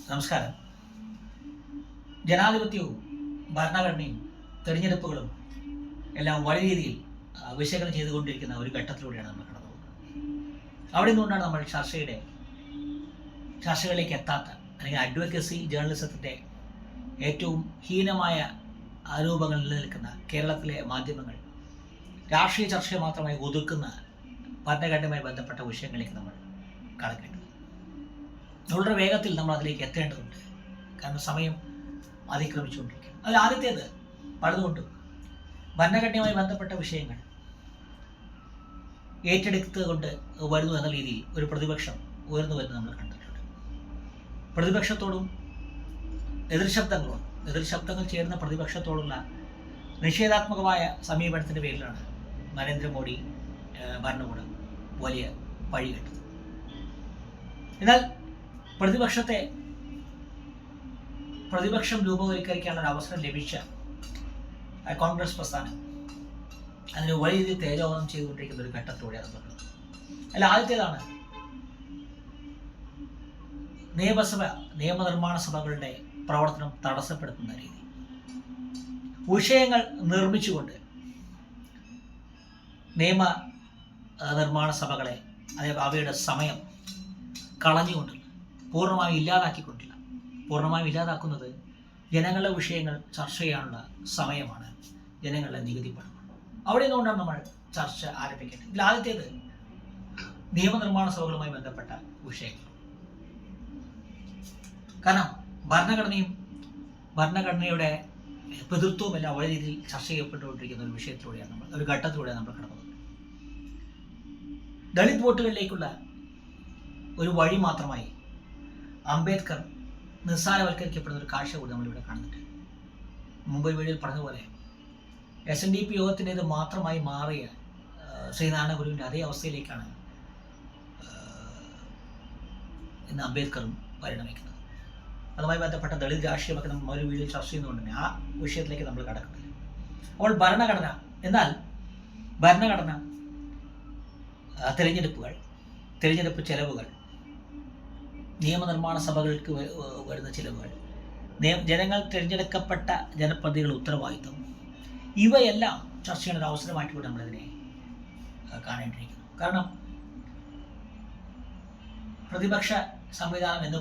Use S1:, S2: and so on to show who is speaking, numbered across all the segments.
S1: നമസ്കാരം. ജനാധിപത്യവും ഭരണഘടനയും തെരഞ്ഞെടുപ്പുകളും എല്ലാം വലിയ രീതിയിൽ വിശകലനം ചെയ്തുകൊണ്ടിരിക്കുന്ന ഒരു ഘട്ടത്തിലൂടെയാണ് നമ്മൾ കടന്നു പോകുന്നത്. അവിടെ നിന്നുകൊണ്ടാണ് നമ്മൾ ചർച്ചകളിലേക്ക് എത്താത്ത, അല്ലെങ്കിൽ അഡ്വക്കസി ജേർണലിസത്തിൻ്റെ ഏറ്റവും ഹീനമായ ആരോപങ്ങൾ നിലനിൽക്കുന്ന കേരളത്തിലെ മാധ്യമങ്ങൾ രാഷ്ട്രീയ ചർച്ചയെ മാത്രമായി ഒതുക്കുന്ന ഭരണഘടനയുമായി ബന്ധപ്പെട്ട വിഷയങ്ങളിലേക്ക് നമ്മൾ കടക്കേണ്ടത്. വളരെ വേഗത്തിൽ നമ്മൾ അതിലേക്ക് എത്തേണ്ടതുണ്ട്. കാരണം സമയം അതിക്രമിച്ചുകൊണ്ടിരിക്കുകയാണ്. അതിൽ ആദ്യത്തേത് പലതുകൊണ്ടും ഭരണഘടനയുമായി ബന്ധപ്പെട്ട വിഷയങ്ങൾ ഏറ്റെടുത്തുകൊണ്ട് വരുന്നു എന്ന രീതിയിൽ ഒരു പ്രതിപക്ഷം ഉയർന്നു വരുന്നത് നമ്മൾ കണ്ടിട്ടുണ്ട്. പ്രതിപക്ഷത്തോടും എതിർശബ്ദങ്ങൾ ചേരുന്ന പ്രതിപക്ഷത്തോടുള്ള നിഷേധാത്മകമായ സമീപനത്തിൻ്റെ പേരിലാണ് നരേന്ദ്രമോദി ഭരണകൂടം വലിയ പഴി കേട്ടത്. എന്നാൽ പ്രതിപക്ഷം രൂപവൽക്കരിക്കാനുള്ള അവസരം ലഭിച്ച കോൺഗ്രസ് പ്രസ്ഥാനം അതിന് വലിയ രീതിയിൽ തേജോവധം ചെയ്തുകൊണ്ടിരിക്കുന്ന ഒരു ഘട്ടത്തിലൂടെയാണ് പറഞ്ഞത്. അല്ല, ആദ്യത്തേതാണ് നിയമനിർമ്മാണ സഭകളുടെ പ്രവർത്തനം തടസ്സപ്പെടുത്തുന്ന രീതി. വിഷയങ്ങൾ നിർമ്മിച്ചുകൊണ്ട് നിയമ നിർമ്മാണ സഭകളെ, അതേപോലെ അവയുടെ സമയം കളഞ്ഞുകൊണ്ടില്ല, പൂർണ്ണമായും ഇല്ലാതാക്കുന്നത് ജനങ്ങളുടെ വിഷയങ്ങൾ ചർച്ച ചെയ്യാനുള്ള സമയമാണ്, ജനങ്ങളുടെ നികുതി പണമാണ്. അവിടെ നിന്നുകൊണ്ടാണ് നമ്മൾ ചർച്ച ആരംഭിക്കേണ്ടത്. ഇതിൽ ആദ്യത്തേത് നിയമനിർമ്മാണ സഭകളുമായി ബന്ധപ്പെട്ട വിഷയങ്ങൾ. കാരണം ഭരണഘടനയുടെ പിതൃത്വമെല്ലാം വലിയ രീതിയിൽ ചർച്ച ചെയ്യപ്പെട്ടുകൊണ്ടിരിക്കുന്ന ഒരു ഘട്ടത്തിലൂടെയാണ് നമ്മൾ കടന്നത്. ദളിത് വോട്ടുകളിലേക്കുള്ള ഒരു വഴി മാത്രമായി അംബേദ്കർ നിസ്സാരവൽക്കരിക്കപ്പെടുന്ന ഒരു കാഴ്ച കൂടി നമ്മളിവിടെ കാണുന്നുണ്ട്. മുമ്പ് വീഡിയോയിൽ പറഞ്ഞതുപോലെ SNDP യോഗത്തിൻ്റേത് മാത്രമായി മാറിയ ശ്രീനാരായണ ഗുരുവിൻ്റെ അതേ അവസ്ഥയിലേക്കാണ് ഇന്ന് അംബേദ്കറും പരിണമിക്കുന്നത്. അതുമായി ബന്ധപ്പെട്ട ദളിത് രാഷ്ട്രീയമൊക്കെ നമ്മൾ ഒരു വീഡിയോ ചർച്ച ചെയ്യുന്നതുകൊണ്ട് തന്നെ ആ വിഷയത്തിലേക്ക് നമ്മൾ കടക്കുന്നില്ല. അപ്പോൾ ഭരണഘടന, തിരഞ്ഞെടുപ്പ് ചെലവുകൾ, നിയമനിർമ്മാണ സഭകൾക്ക് വരുന്ന ചിലവുകൾ, ജനങ്ങൾ തിരഞ്ഞെടുക്കപ്പെട്ട ജനപ്രതിനിധികളുടെ ഉത്തരവാദിത്വം, ഇവയെല്ലാം ചർച്ച ചെയ്യുന്ന ഒരു അവസരമായിട്ട് കൂടി നമ്മളിതിനെ കാണേണ്ടിയിരിക്കുന്നു. കാരണം പ്രതിപക്ഷ സംവിധാനം എന്ന്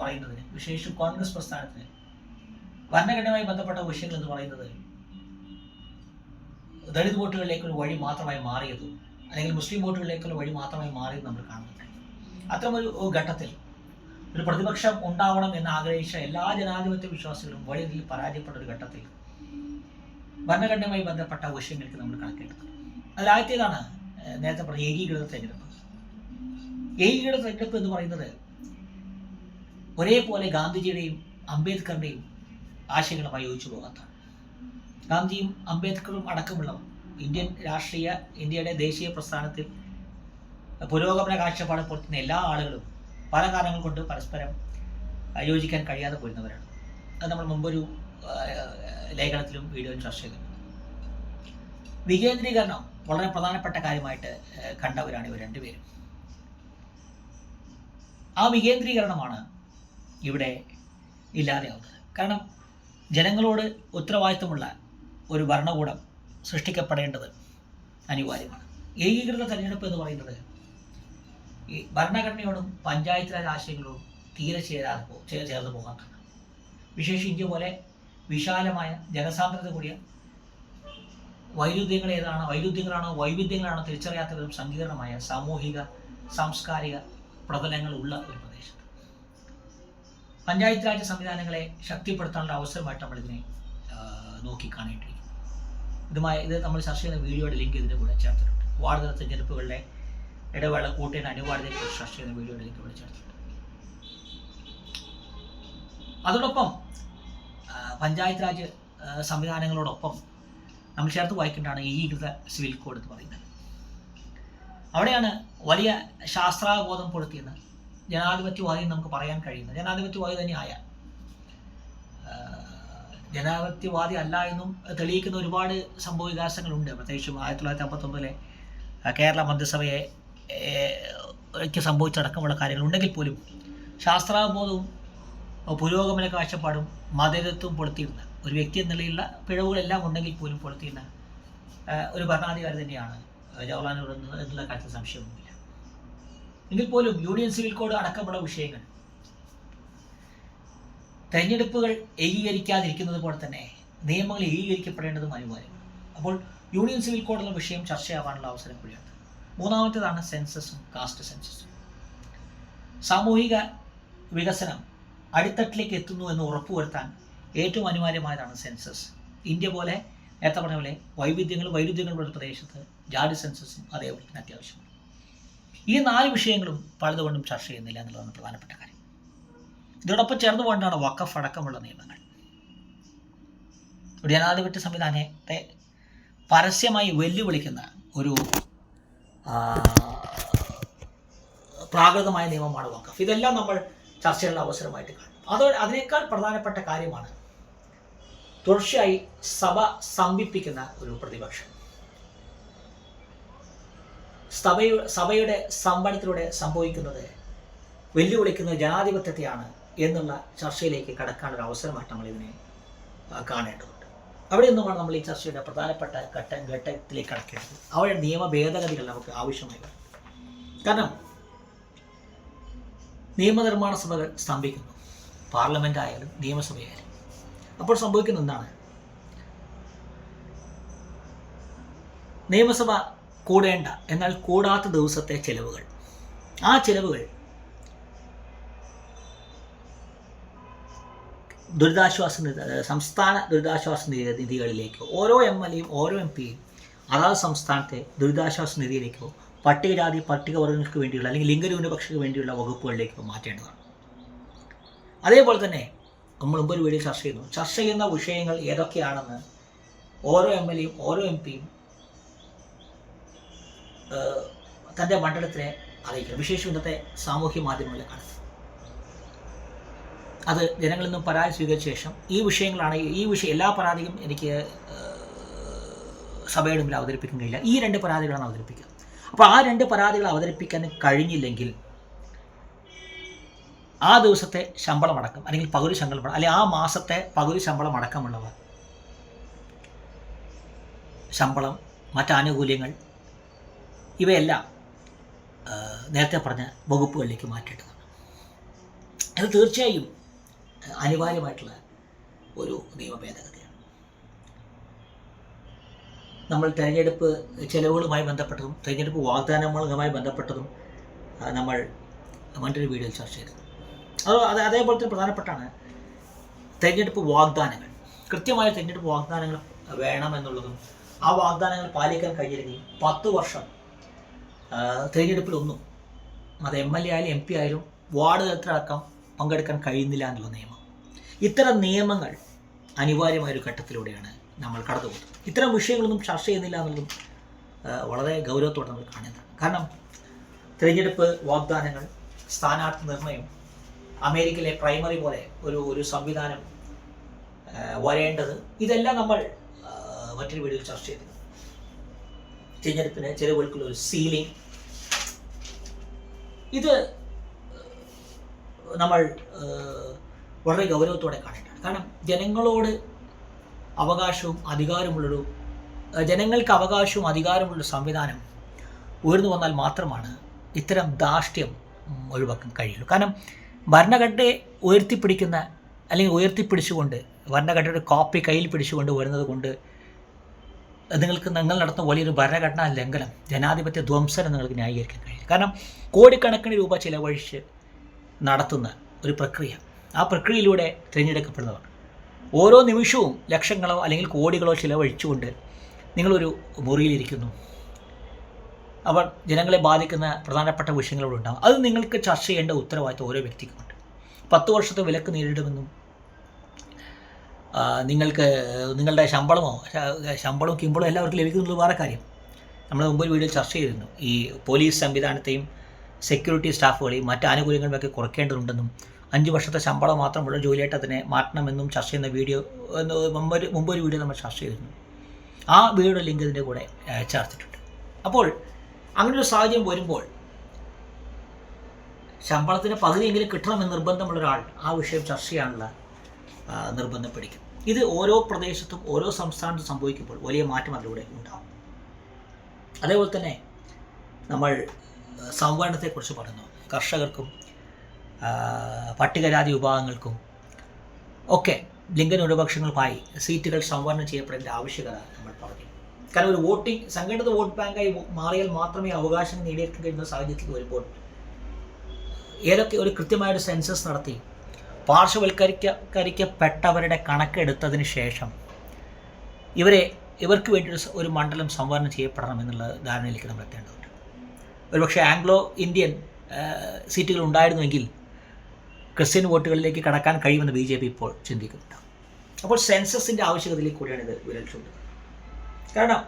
S1: പറയുന്നതിന് വിശേഷിച്ചും കോൺഗ്രസ് പ്രസ്ഥാനത്തിന് ഭരണഘടനയുമായി ബന്ധപ്പെട്ട വിഷയങ്ങൾ എന്ന് പറയുന്നത് ദളിത് വോട്ടുകളിലേക്കുള്ള വഴി മാത്രമായി മാറിയതും, അല്ലെങ്കിൽ മുസ്ലിം വോട്ടുകളിലേക്കുള്ള വഴി മാത്രമായി മാറിയതും നമ്മൾ കാണുന്നുണ്ട്. അത്തരമൊരു ഘട്ടത്തിൽ ഒരു പ്രതിപക്ഷം ഉണ്ടാവണം എന്ന് ആഗ്രഹിച്ച എല്ലാ ജനാധിപത്യ വിശ്വാസികളും വലിയ രീതിയിൽ പരാജയപ്പെട്ട ഒരു ഘട്ടത്തിൽ ഭരണഘടനയുമായി ബന്ധപ്പെട്ട വിഷയങ്ങൾക്ക് നമ്മൾ കണക്കെടുക്കുന്നത്. അതിലാദ്യത്തേതാണ് നേരത്തെ പറഞ്ഞ ഏകീകൃത തെരഞ്ഞെടുപ്പ്. ഏകീകൃത തെരഞ്ഞെടുപ്പ് എന്ന് പറയുന്നത് ഒരേപോലെ ഗാന്ധിജിയുടെയും അംബേദ്കറിൻ്റെയും ആശയങ്ങളുമായി യോജിച്ചു പോകാത്തതാണ്. ഗാന്ധിയും അംബേദ്കറും അടക്കമുള്ളവർ ഇന്ത്യയുടെ ദേശീയ പ്രസ്ഥാനത്തിൽ പുരോഗമന കാഴ്ചപ്പാട് പുലർത്തുന്ന എല്ലാ ആളുകളും പല കാരണങ്ങൾ കൊണ്ട് പരസ്പരം യോജിക്കാൻ കഴിയാതെ പോരുന്നവരാണ്. അത് നമ്മൾ മുമ്പൊരു ലേഖനത്തിലും വീഡിയോയിലും ചർച്ച ചെയ്തിട്ടുണ്ട്. വികേന്ദ്രീകരണം വളരെ പ്രധാനപ്പെട്ട കാര്യമായിട്ട് കണ്ടവരാണ് ഇവർ രണ്ടുപേരും. ആ വികേന്ദ്രീകരണമാണ് ഇവിടെ ഇല്ലാതെയാവുന്നത്. കാരണം ജനങ്ങളോട് ഉത്തരവാദിത്വമുള്ള ഒരു ഭരണകൂടം സൃഷ്ടിക്കപ്പെടേണ്ടത് അനിവാര്യമാണ്. ഏകീകൃത തെരഞ്ഞെടുപ്പ് എന്ന് പറയുന്നത് ഈ ഭരണഘടനയോടും പഞ്ചായത്ത് രാജ് ആശയങ്ങളോടും തീരെ ചേർന്ന് പോകാത്തതാണ്. വിശേഷിച്ച് ഇന്ത്യ പോലെ വിശാലമായ ജനസാന്ദ്രത കൂടിയ വൈവിധ്യങ്ങളാണോ തിരിച്ചറിയാത്ത വിധം സങ്കീർണമായ സാമൂഹിക സാംസ്കാരിക പ്രതലങ്ങൾ ഉള്ള ഒരു പ്രദേശത്ത് പഞ്ചായത്ത് രാജ് സംവിധാനങ്ങളെ ശക്തിപ്പെടുത്താനുള്ള അവസരമായിട്ട് നമ്മളിതിനെ നോക്കിക്കാണേണ്ടിയിരിക്കും. ഇത് നമ്മൾ ചർച്ച ചെയ്യുന്ന വീഡിയോയുടെ ലിങ്ക് ഇതിൻ്റെ കൂടെ ചേർത്തിട്ടുണ്ട്. വാർഡ് തല തെരഞ്ഞെടുപ്പുകളുടെ ഇടവേള കൂട്ടേണ്ട അനിവാര്യതയെക്കുറിച്ച് ചർച്ച ചെയ്യുന്ന വീഡിയോയുടെ ലിങ്ക് ഇവിടെ ചേർത്തിട്ടുണ്ട്. അതോടൊപ്പം പഞ്ചായത്ത് രാജ് സംവിധാനങ്ങളോടൊപ്പം നമ്മൾ ചേർത്ത് വായിക്കേണ്ടതാണ് ഏകീകൃത സിവിൽ കോഡ് എന്ന് പറയുന്നത്. അവിടെയാണ് വലിയ ശാസ്ത്രാബോധം പുലർത്തിയെന്ന് ജനാധിപത്യവാദി നമുക്ക് പറയാൻ കഴിയുന്നത്. ജനാധിപത്യവാദി തന്നെയായ ജനാധിപത്യവാദി അല്ല എന്നും തെളിയിക്കുന്ന ഒരുപാട് സംഭവ വികാസങ്ങളുണ്ട്. പ്രത്യേകിച്ചും 1959 കേരള മന്ത്രിസഭയ്ക്ക് സംഭവിച്ചടക്കമുള്ള കാര്യങ്ങളുണ്ടെങ്കിൽ പോലും ശാസ്ത്രാവബോധവും പുരോഗമന കാഴ്ചപ്പാടും മതേതത്വവും പൊളുത്തിയിരുന്ന ഒരു വ്യക്തി എന്നുള്ള പിഴവുകളെല്ലാം ഉണ്ടെങ്കിൽ പോലും പൊളുത്തിയിരുന്ന ഒരു ഭരണാധികാരി തന്നെയാണ് ജവഹർലാൽ നെഹ്റു എന്നുള്ള കാര്യത്തിൽ സംശയമൊന്നുമില്ല. എങ്കിൽ പോലും യൂണിയൻ സിവിൽ കോഡ് അടക്കമുള്ള വിഷയങ്ങൾ തെരഞ്ഞെടുപ്പുകൾ ഏകീകരിക്കാതിരിക്കുന്നത് പോലെ തന്നെ നിയമങ്ങൾ ഏകീകരിക്കപ്പെടേണ്ടതും അനിവാര്യമാണ്. അപ്പോൾ യൂണിയൻ സിവിൽ കോഡുള്ള വിഷയം ചർച്ചയാവാനുള്ള അവസരം കൂടിയാണ്. മൂന്നാമത്തേതാണ് സെൻസസും കാസ്റ്റ് സെൻസസും. സാമൂഹിക വികസനം അടിത്തട്ടിലേക്ക് എത്തുന്നു എന്ന് ഉറപ്പുവരുത്താൻ ഏറ്റവും അനിവാര്യമായതാണ് സെൻസസ്. ഇന്ത്യ പോലെ നേരത്തെ പറഞ്ഞ പോലെ വൈരുദ്ധ്യങ്ങളുള്ള ഒരു പ്രദേശത്ത് ജാതി സെൻസസും അതേപോലെ തന്നെ അത്യാവശ്യമാണ്. ഈ 4 വിഷയങ്ങളും പലതുകൊണ്ടും ചർച്ച ചെയ്യുന്നില്ല എന്നുള്ളതാണ് പ്രധാനപ്പെട്ട കാര്യം. ഇതോടൊപ്പം ചേർന്ന് കൊണ്ടാണ് വഖഫ് അടക്കമുള്ള നിയമങ്ങൾ. ഒരു ജനാധിപത്യ സംവിധാനത്തെ പരസ്യമായി വെല്ലുവിളിക്കുന്ന ഒരു പ്രാകൃതമായ നിയമമാണ് വഖഫ്. ഇതെല്ലാം നമ്മൾ ചർച്ച ചെയ്യാനുള്ള അവസരമായിട്ട് കാണും. അതിനേക്കാൾ പ്രധാനപ്പെട്ട കാര്യമാണ് തുടർച്ചയായി സഭ സ്തംഭിപ്പിക്കുന്ന ഒരു പ്രതിപക്ഷം. സഭയുടെ സ്തംഭനത്തിലൂടെ സംഭവിക്കുന്നത് വെല്ലുവിളിക്കുന്നത് ജനാധിപത്യത്തെയാണ് എന്നുള്ള ചർച്ചയിലേക്ക് കടക്കാനൊരു അവസരമായിട്ട് നമ്മൾ ഇതിനെ കാണേണ്ടതുണ്ട്. അവിടെ നിന്നുമാണ് നമ്മൾ ഈ ചർച്ചയുടെ പ്രധാനപ്പെട്ട ഘട്ടത്തിലേക്ക് കടക്കേണ്ടത്. അവിടെ നിയമ ഭേദഗതികൾ നമുക്ക് ആവശ്യമായി വരും. കാരണം നിയമനിർമ്മാണ സഭകൾ സ്തംഭിക്കുന്നു, പാർലമെൻ്റ് ആയാലും നിയമസഭയായാലും. അപ്പോൾ സംഭവിക്കുന്ന എന്താണ്? നിയമസഭ കൂടേണ്ട എന്നാൽ കൂടാത്ത ദിവസത്തെ ചെലവുകൾ, ആ ചെലവുകൾ സംസ്ഥാന ദുരിതാശ്വാസ നിധികളിലേക്കോ ഓരോ MLAയും ഓരോ MP യും അതാത് സംസ്ഥാനത്തെ ദുരിതാശ്വാസ നിധിയിലേക്കോ പട്ടികജാതി പട്ടികവർഗങ്ങൾക്ക് വേണ്ടിയുള്ള അല്ലെങ്കിൽ ലിംഗന്യൂനപക്ഷങ്ങൾക്ക് വേണ്ടിയുള്ള വകുപ്പുകളിലേക്കോ മാറ്റേണ്ടതാണ്. അതേപോലെ തന്നെ നമ്മൾ മുമ്പൊരു വീഡിയോ ചർച്ച ചെയ്യുന്ന വിഷയങ്ങൾ ഏതൊക്കെയാണെന്ന് ഓരോ MLAയും ഓരോ MP യും തൻ്റെ മണ്ഡലത്തിനെ അറിയിക്കണം. വിശേഷം ഇന്നത്തെ സാമൂഹ്യ മാധ്യമങ്ങളെ കാണുന്നത് അത് ജനങ്ങളിൽ നിന്നും പരാതി സ്വീകരിച്ച ശേഷം എല്ലാ പരാതിയും എനിക്ക് സഭയുടെ മുമ്പിൽ അവതരിപ്പിക്കാൻ കഴിയില്ല. ഈ 2 പരാതികളാണ് അവതരിപ്പിക്കുക. അപ്പോൾ ആ 2 പരാതികൾ അവതരിപ്പിക്കാൻ കഴിഞ്ഞില്ലെങ്കിൽ ആ ദിവസത്തെ ശമ്പളം അടക്കം അല്ലെങ്കിൽ പകുതി ശമ്പളം അല്ലെങ്കിൽ ആ മാസത്തെ പകുതി ശമ്പളം അടക്കമുള്ളവ ശമ്പളം മറ്റാനുകൂല്യങ്ങൾ ഇവയെല്ലാം നേരത്തെ പറഞ്ഞ വകുപ്പുകളിലേക്ക് മാറ്റേണ്ടതാണ്. അത് തീർച്ചയായും അനിവാര്യമായിട്ടുള്ള ഒരു നിയമ ഭേദഗതിയാണ്. നമ്മൾ തെരഞ്ഞെടുപ്പ് ചെലവുകളുമായി ബന്ധപ്പെട്ടതും തെരഞ്ഞെടുപ്പ് വാഗ്ദാനങ്ങളുമായി ബന്ധപ്പെട്ടതും നമ്മൾ മറ്റൊരു വീഡിയോയിൽ ചർച്ച ചെയ്തത്. അതേപോലെ തന്നെ പ്രധാനപ്പെട്ടാണ് തെരഞ്ഞെടുപ്പ് വാഗ്ദാനങ്ങൾ. കൃത്യമായ തെരഞ്ഞെടുപ്പ് വാഗ്ദാനങ്ങൾ വേണമെന്നുള്ളതും ആ വാഗ്ദാനങ്ങൾ പാലിക്കാൻ കഴിഞ്ഞില്ലെങ്കിൽ 10 വർഷം തെരഞ്ഞെടുപ്പിലൊന്നും അത് MLA ആയാലും MP ആയാലും വാർഡ് തലത്തിലടക്കം പങ്കെടുക്കാൻ കഴിയുന്നില്ല എന്നുള്ള നിയമം. ഇത്തരം നിയമങ്ങൾ അനിവാര്യമായൊരു ഘട്ടത്തിലൂടെയാണ് നമ്മൾ കടന്നുപോകുന്നത്. ഇത്തരം വിഷയങ്ങളൊന്നും ചർച്ച ചെയ്യുന്നില്ല എന്നുള്ളതും വളരെ ഗൗരവത്തോടെ നമ്മൾ കാണുന്നതാണ്. കാരണം തിരഞ്ഞെടുപ്പ് വാഗ്ദാനങ്ങൾ, സ്ഥാനാർത്ഥി നിർണയം, അമേരിക്കയിലെ പ്രൈമറി പോലെ ഒരു സംവിധാനം വരേണ്ടത്, ഇതെല്ലാം നമ്മൾ മറ്റൊരു വീഡിയോയിൽ ചർച്ച ചെയ്തു. തിരഞ്ഞെടുപ്പിന് ചെലവുകൾക്കുള്ള ഒരു സീലിംഗ്, ഇത് നമ്മൾ വളരെ ഗൗരവത്തോടെ കാണേണ്ടതാണ്. കാരണം ജനങ്ങൾക്ക് അവകാശവും അധികാരമുള്ളൊരു സംവിധാനം ഉയർന്നു വന്നാൽ മാത്രമാണ് ഇത്തരം ധാർഷ്ട്യം ഒഴിവാക്കാൻ കഴിയുള്ളൂ. കാരണം ഭരണഘടനയെ ഉയർത്തിപ്പിടിച്ചുകൊണ്ട് ഭരണഘടനയുടെ കോപ്പി കയ്യിൽ പിടിച്ചുകൊണ്ട് വരുന്നത് കൊണ്ട് നിങ്ങൾ നടത്തുന്ന വലിയൊരു ഭരണഘടനാ ലംഘനം, ജനാധിപത്യ ധ്വംസനം നിങ്ങൾക്ക് ന്യായീകരിക്കാൻ കഴിയും. കാരണം കോടിക്കണക്കിന് രൂപ ചിലവഴിച്ച് നടത്തുന്ന ഒരു പ്രക്രിയ, ആ പ്രക്രിയയിലൂടെ തിരഞ്ഞെടുക്കപ്പെടുന്നവർ ഓരോ നിമിഷവും ലക്ഷങ്ങളോ അല്ലെങ്കിൽ കോടികളോ ചിലവഴിച്ചുകൊണ്ട് നിങ്ങളൊരു മുറിയിലിരിക്കുന്നു. അവർ ജനങ്ങളെ ബാധിക്കുന്ന പ്രധാനപ്പെട്ട വിഷയങ്ങളോടുണ്ടാകും. അത് നിങ്ങൾക്ക് ചർച്ച ചെയ്യേണ്ട ഉത്തരവാദിത്വം ഓരോ വ്യക്തിക്കുമുണ്ട്. 10 വർഷത്തെ വിലക്ക് നേരിടുമെന്നും നിങ്ങൾക്ക് നിങ്ങളുടെ ശമ്പളവും കിമ്പളവും എല്ലാവർക്കും ലഭിക്കുന്നത് വേറെ കാര്യം. നമ്മൾ മുമ്പൊരു വീഡിയോ ചർച്ച ചെയ്തിരുന്നു. ഈ പോലീസ് സംവിധാനത്തെയും സെക്യൂരിറ്റി സ്റ്റാഫുകളെയും മറ്റ് ആനുകൂല്യങ്ങളുമൊക്കെ കുറയ്ക്കേണ്ടതുണ്ടെന്നും 5 വർഷത്തെ ശമ്പളം മാത്രമുള്ള ജോലിയായിട്ട് അതിനെ മാറ്റണമെന്നും ചർച്ച ചെയ്യുന്ന വീഡിയോ മുമ്പൊരു വീഡിയോ നമ്മൾ ചർച്ച ചെയ്തിരുന്നു. ആ വീഡിയോയുടെ ലിങ്ക് ഇതിൻ്റെ കൂടെ ചേർത്തിട്ടുണ്ട്. അപ്പോൾ അങ്ങനൊരു സാഹചര്യം വരുമ്പോൾ ശമ്പളത്തിന് പകുതിയെങ്കിലും കിട്ടണമെന്ന് നിർബന്ധമുള്ള ഒരാൾ ആ വിഷയം ചർച്ച ചെയ്യാനുള്ള നിർബന്ധം പിടിക്കും. ഇത് ഓരോ പ്രദേശത്തും ഓരോ സംസ്ഥാനത്തും സംഭവിക്കുമ്പോൾ വലിയ മാറ്റം അതിലൂടെ ഉണ്ടാകും. അതേപോലെ തന്നെ നമ്മൾ സംവരണത്തെക്കുറിച്ച് പറഞ്ഞു. കർഷകർക്കും പട്ടികജാതി വിഭാഗങ്ങൾക്കും ഒക്കെ ലിംഗന്യൂനപക്ഷങ്ങളുമായി സീറ്റുകൾ സംവരണം ചെയ്യപ്പെടേണ്ട ആവശ്യകത നമ്മൾ പറഞ്ഞു. കാരണം ഒരു വോട്ടിംഗ് സംഘടിത വോട്ട് ബാങ്കായി മാറിയാൽ മാത്രമേ അവകാശം നേടിയെടുക്കാൻ കഴിയുന്ന സാഹചര്യത്തിൽ വരുമ്പോൾ ഏതൊക്കെ ഒരു കൃത്യമായൊരു സെൻസസ് നടത്തി പാർശ്വവൽക്കരിക്കപ്പെട്ടവരുടെ കണക്കെടുത്തതിന് ശേഷം ഇവർക്ക് വേണ്ടി ഒരു മണ്ഡലം സംവരണം ചെയ്യപ്പെടണം എന്നുള്ള ധാരണയിലേക്ക് നമ്മൾ എത്തേണ്ടതുണ്ട്. ഒരുപക്ഷെ ആംഗ്ലോ ഇന്ത്യൻ സീറ്റുകൾ ഉണ്ടായിരുന്നുവെങ്കിൽ ക്രിസ്ത്യൻ വോട്ടുകളിലേക്ക് കടക്കാൻ കഴിയുമെന്ന് BJP ഇപ്പോൾ ചിന്തിക്കുന്നുണ്ട്. അപ്പോൾ സെൻസസിൻ്റെ ആവശ്യകതയിലേക്ക് കൂടിയാണ് ഇത് വിരൽ ചൂണ്ടുന്നത്. കാരണം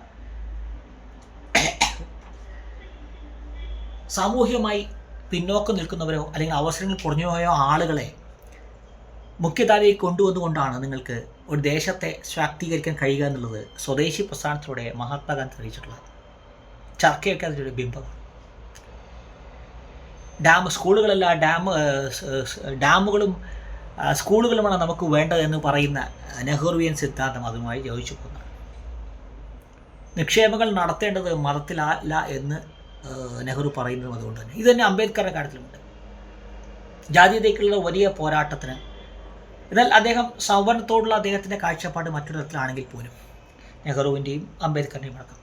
S1: സാമൂഹികമായി പിന്നോക്കം നിൽക്കുന്നവരോ അല്ലെങ്കിൽ അവസരങ്ങൾ കുറഞ്ഞു പോയോ ആളുകളെ മുഖ്യധാരയിൽ കൊണ്ടുവന്നുകൊണ്ടാണ് നിങ്ങൾക്ക് ഒരു ദേശത്തെ ശാക്തീകരിക്കാൻ കഴിയുക എന്നുള്ളത് സ്വദേശി പ്രസ്ഥാനത്തിലൂടെ മഹാത്മാഗാന്ധി തെളിയിച്ചിട്ടുള്ളത്. ചർക്കയൊക്കെ അതിൻ്റെ ബിംബമാണ്. ഡാമുകളും സ്കൂളുകളുമാണ് നമുക്ക് വേണ്ടതെന്ന് പറയുന്ന നെഹ്റുവിയൻ സിദ്ധാന്തം അതുമായി യോജിച്ചു പോകുന്നതാണ്. നിക്ഷേപങ്ങൾ നടത്തേണ്ടത് മതത്തിലല്ല എന്ന് നെഹ്റു പറയുന്നതും അതുകൊണ്ട് തന്നെ. ഇത് തന്നെ അംബേദ്കറുടെ കാര്യത്തിലുമുണ്ട്. ജാതീയതയ്ക്കുള്ള വലിയ പോരാട്ടത്തിന് എന്നാൽ അദ്ദേഹം സംവരണത്തോടുള്ള അദ്ദേഹത്തിൻ്റെ കാഴ്ചപ്പാട് മറ്റൊരു തരത്തിലാണെങ്കിൽ പോലും നെഹ്റുവിൻ്റെയും അംബേദ്കറിൻ്റെയും അടക്കം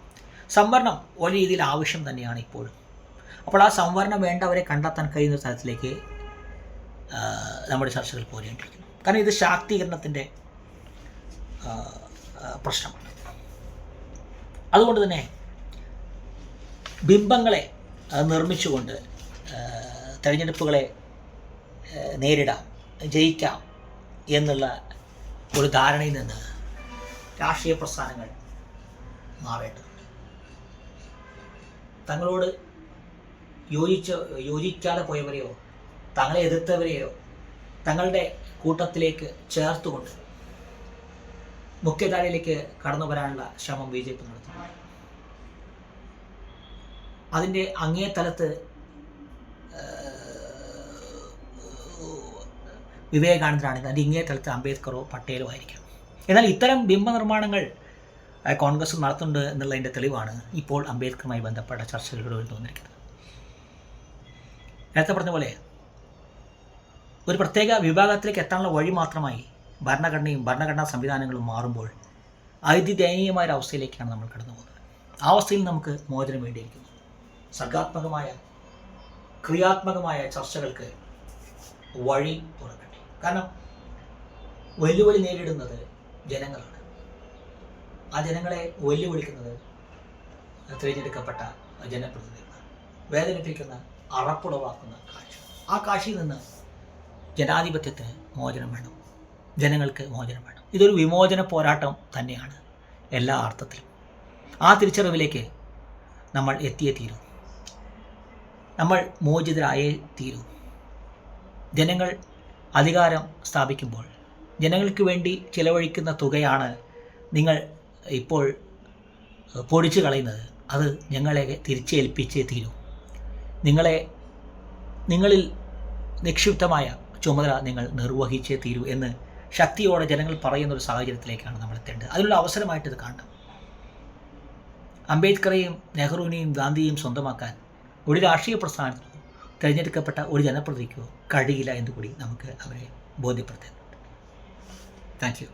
S1: സംവരണം ഒരു രീതിയിൽ ആവശ്യം തന്നെയാണ് ഇപ്പോഴും. അപ്പോൾ ആ സംവരണം വേണ്ടവരെ കണ്ടെത്താൻ കഴിയുന്ന തരത്തിലേക്ക് നമ്മുടെ ചർച്ചകൾ പോരേണ്ടിയിരിക്കുന്നു. കാരണം ഇത് ശാക്തീകരണത്തിൻ്റെ പ്രശ്നമാണ്. അതുകൊണ്ട് തന്നെ ബിംബങ്ങളെ നിർമ്മിച്ചുകൊണ്ട് തെരഞ്ഞെടുപ്പുകളെ നേരിടാം, ജയിക്കാം എന്നുള്ള ഒരു ധാരണയിൽ നിന്ന് രാഷ്ട്രീയ പ്രസ്ഥാനങ്ങൾ മാറേണ്ടതുണ്ട്. തങ്ങളോട് യോജിക്കാതെ പോയവരെയോ തങ്ങളെ എതിർത്തവരെയോ തങ്ങളുടെ കൂട്ടത്തിലേക്ക് ചേർത്തുകൊണ്ട് മുഖ്യധാരയിലേക്ക് കടന്നു വരാനുള്ള ശ്രമം BJP നടത്തുന്നു. അതിൻ്റെ അങ്ങേ തലത്ത് വിവേകാനന്ദനാണെങ്കിൽ അതിൻ്റെ ഇങ്ങേ തലത്ത് അംബേദ്കറോ പട്ടേലോ ആയിരിക്കാം. എന്നാൽ ഇത്തരം ബിംബനിർമ്മാണങ്ങൾ കോൺഗ്രസ് നടത്തുന്നുണ്ട് എന്നുള്ളതിൻ്റെ തെളിവാണ് ഇപ്പോൾ അംബേദ്കറുമായി ബന്ധപ്പെട്ട ചർച്ചകളിലൂടെ തോന്നിയിരിക്കുന്നത്. നേരത്തെ പറഞ്ഞ പോലെ ഒരു പ്രത്യേക വിഭാഗത്തിലേക്ക് എത്താനുള്ള വഴി മാത്രമായി ഭരണഘടനാ സംവിധാനങ്ങളും മാറുമ്പോൾ അതിദയനീയമായ ഒരു അവസ്ഥയിലേക്കാണ് നമ്മൾ കടന്നു പോകുന്നത്. ആ അവസ്ഥയിൽ നമുക്ക് മോചനം വേണ്ടിയിരിക്കുന്നു. സർഗാത്മകമായ ക്രിയാത്മകമായ ചർച്ചകൾക്ക് വഴി തുറക്കട്ടെ. കാരണം വെല്ലുവിളി നേരിടുന്നത് ജനങ്ങളാണ്. ആ ജനങ്ങളെ വെല്ലുവിളിക്കുന്നത് തിരഞ്ഞെടുക്കപ്പെട്ട ജനപ്രതിനിധികളാണ്. വേദനിപ്പിക്കുന്ന അറപ്പുളവാക്കുന്ന കാഴ്ച. ആ കാഴ്ചയിൽ നിന്ന് ജനാധിപത്യത്തിന് മോചനം വേണം, ജനങ്ങൾക്ക് മോചനം വേണം. ഇതൊരു വിമോചന പോരാട്ടം തന്നെയാണ് എല്ലാ അർത്ഥത്തിലും. ആ തിരിച്ചറിവിലേക്ക് നമ്മൾ എത്തിയേ തീരൂ. നമ്മൾ മോചിതരായേ തീരൂ. ജനങ്ങൾ അധികാരം സ്ഥാപിക്കുമ്പോൾ ജനങ്ങൾക്ക് വേണ്ടി ചിലവഴിക്കുന്ന തുകയാണ് നിങ്ങൾ ഇപ്പോൾ പൊടിച്ചു കളയുന്നത്. അത് ഞങ്ങളെ തിരിച്ചേൽപ്പിച്ചേ തീരൂ. നിങ്ങളിൽ നിക്ഷിപ്തമായ ചുമതല നിങ്ങൾ നിർവഹിച്ചേ തീരൂ എന്ന് ശക്തിയോടെ ജനങ്ങൾ പറയുന്നൊരു സാഹചര്യത്തിലേക്കാണ് നമ്മൾ എത്തേണ്ടത്. അതിനുള്ള അവസരമായിട്ട് ഇത് കാണണം. അംബേദ്കറെയും നെഹ്റുവിനെയും ഗാന്ധിയെയും സ്വന്തമാക്കാൻ ഒരു രാഷ്ട്രീയ പ്രസ്ഥാനത്തിനോ തിരഞ്ഞെടുക്കപ്പെട്ട ഒരു ജനപ്രതിനിധിക്കോ കഴിയില്ല എന്ന് കൂടി നമുക്ക് അവരെ ബോധ്യപ്പെടുത്തേണ്ടതുണ്ട്. Thank you.